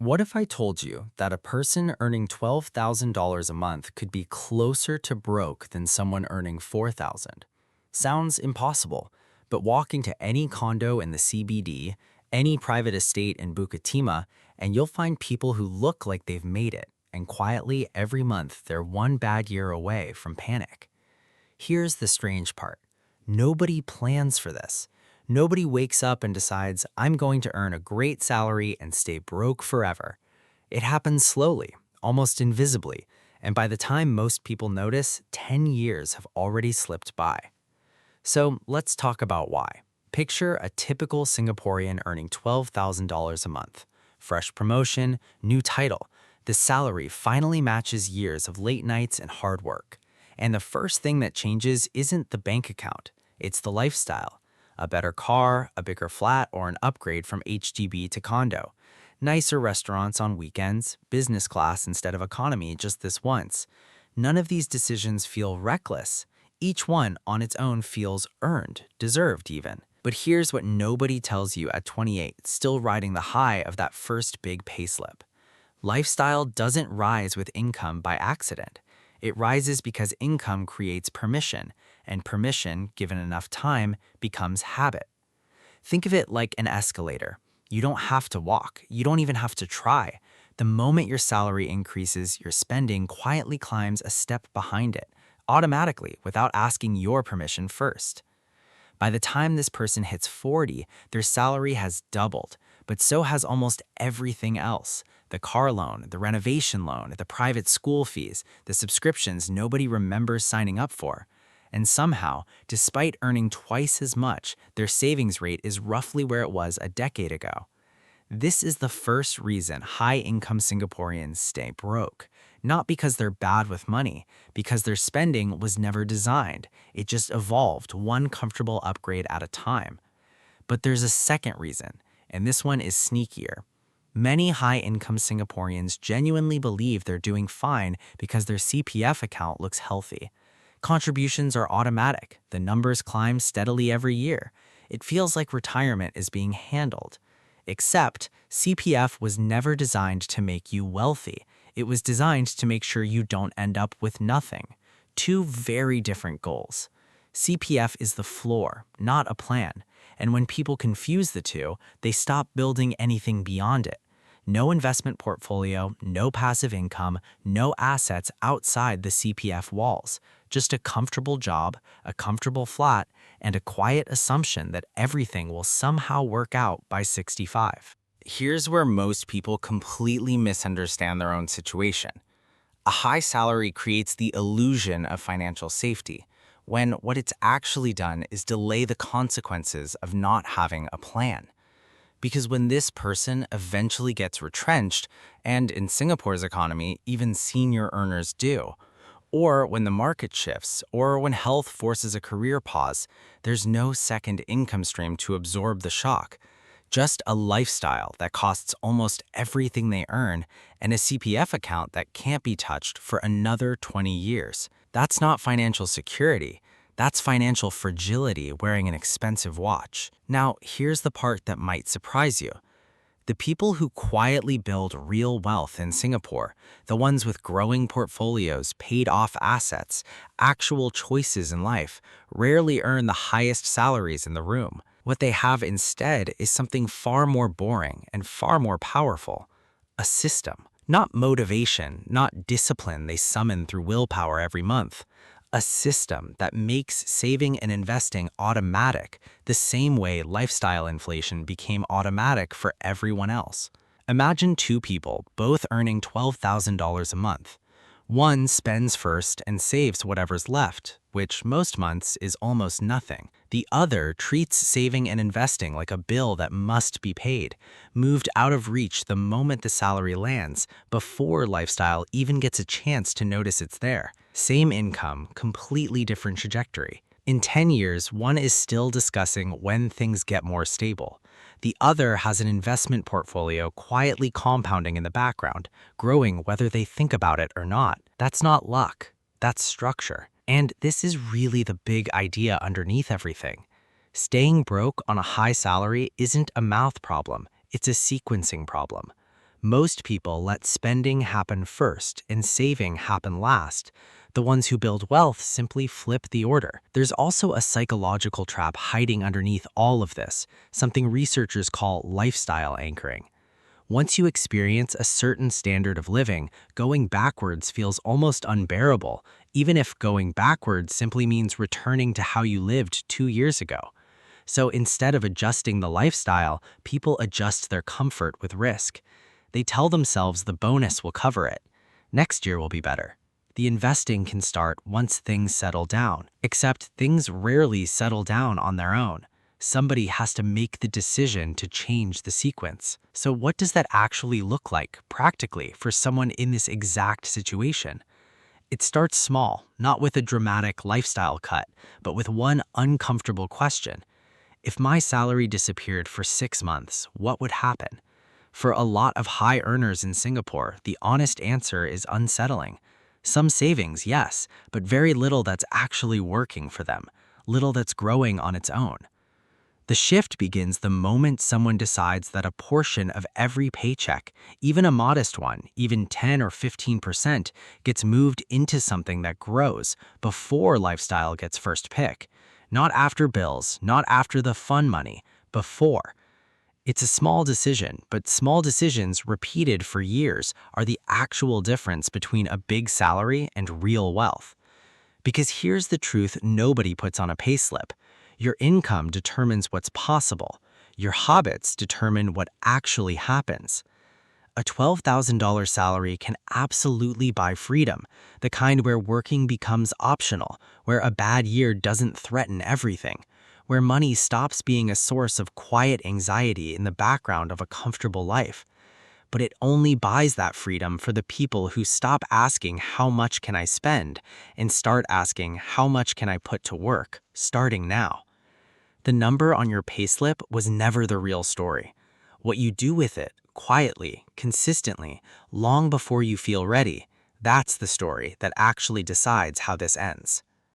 What if I told you that a person earning $12,000 a month could be closer to broke than someone earning $4,000? Sounds impossible, but walk into any condo in the CBD, any private estate in Bukatima, and you'll find people who look like they've made it, and quietly every month they're one bad year away from panic. Here's the strange part. Nobody plans for this. Nobody wakes up and decides, I'm going to earn a great salary and stay broke forever. It happens slowly, almost invisibly, and by the time most people notice, 10 years have already slipped by. So let's talk about why. Picture a typical Singaporean earning $12,000 a month. Fresh promotion, new title. The salary finally matches years of late nights and hard work. And the first thing that changes isn't the bank account, it's the lifestyle. A better car, a bigger flat, or an upgrade from HDB to condo. Nicer restaurants on weekends, business class instead of economy just this once. None of these decisions feel reckless. Each one on its own feels earned, deserved even. But here's what nobody tells you at 28, still riding the high of that first big payslip. Lifestyle doesn't rise with income by accident. It rises because income creates permission, and permission, given enough time, becomes habit. Think of it like an escalator. You don't have to walk. You don't even have to try. The moment your salary increases, your spending quietly climbs a step behind it, automatically, without asking your permission first. By the time this person hits 40, their salary has doubled, but so has almost everything else. The car loan, the renovation loan, the private school fees, the subscriptions nobody remembers signing up for. And somehow, despite earning twice as much, their savings rate is roughly where it was a decade ago. This is the first reason high-income Singaporeans stay broke. Not because they're bad with money, because their spending was never designed. It just evolved one comfortable upgrade at a time. But there's a second reason, and this one is sneakier. Many high-income Singaporeans genuinely believe they're doing fine because their CPF account looks healthy. Contributions are automatic. The numbers climb steadily every year. It feels like retirement is being handled. Except, CPF was never designed to make you wealthy. It was designed to make sure you don't end up with nothing. Two very different goals. CPF is the floor, not a plan. And when people confuse the two, they stop building anything beyond it. No investment portfolio, no passive income, no assets outside the CPF walls. Just a comfortable job, a comfortable flat, and a quiet assumption that everything will somehow work out by 65. Here's where most people completely misunderstand their own situation. A high salary creates the illusion of financial safety, when what it's actually done is delay the consequences of not having a plan. Because when this person eventually gets retrenched, and in Singapore's economy, even senior earners do, or when the market shifts, or when health forces a career pause, there's no second income stream to absorb the shock. Just a lifestyle that costs almost everything they earn, and a CPF account that can't be touched for another 20 years. That's not financial security. That's financial fragility wearing an expensive watch. Now, here's the part that might surprise you. The people who quietly build real wealth in Singapore, the ones with growing portfolios, paid-off assets, actual choices in life, rarely earn the highest salaries in the room. What they have instead is something far more boring and far more powerful. A system. Not motivation, not discipline they summon through willpower every month. A system that makes saving and investing automatic, the same way lifestyle inflation became automatic for everyone else. Imagine two people, both earning $12,000 a month. One spends first and saves whatever's left, which most months is almost nothing. The other treats saving and investing like a bill that must be paid, moved out of reach the moment the salary lands, before lifestyle even gets a chance to notice it's there. Same income, completely different trajectory. In 10 years, one is still discussing when things get more stable. The other has an investment portfolio quietly compounding in the background, growing whether they think about it or not. That's not luck. That's structure. And this is really the big idea underneath everything. Staying broke on a high salary isn't a math problem, it's a sequencing problem. Most people let spending happen first and saving happen last. The ones who build wealth simply flip the order. There's also a psychological trap hiding underneath all of this, something researchers call lifestyle anchoring. Once you experience a certain standard of living, going backwards feels almost unbearable, even if going backwards simply means returning to how you lived 2 years ago. So instead of adjusting the lifestyle, people adjust their comfort with risk. They tell themselves the bonus will cover it. Next year will be better. The investing can start once things settle down, except things rarely settle down on their own. Somebody has to make the decision to change the sequence. So what does that actually look like, practically, for someone in this exact situation? It starts small, not with a dramatic lifestyle cut, but with one uncomfortable question. If my salary disappeared for 6 months, what would happen? For a lot of high earners in Singapore, the honest answer is unsettling. Some savings, yes, but very little that's actually working for them, little that's growing on its own. The shift begins the moment someone decides that a portion of every paycheck, even a modest one, even 10 or 15%, gets moved into something that grows before lifestyle gets first pick. Not after bills, not after the fun money, before. It's a small decision, but small decisions repeated for years are the actual difference between a big salary and real wealth. Because here's the truth nobody puts on a payslip. Your income determines what's possible. Your habits determine what actually happens. A $12,000 salary can absolutely buy freedom, the kind where working becomes optional, where a bad year doesn't threaten everything, where money stops being a source of quiet anxiety in the background of a comfortable life. But it only buys that freedom for the people who stop asking how much can I spend and start asking how much can I put to work, starting now. The number on your payslip was never the real story. What you do with it, quietly, consistently, long before you feel ready, that's the story that actually decides how this ends.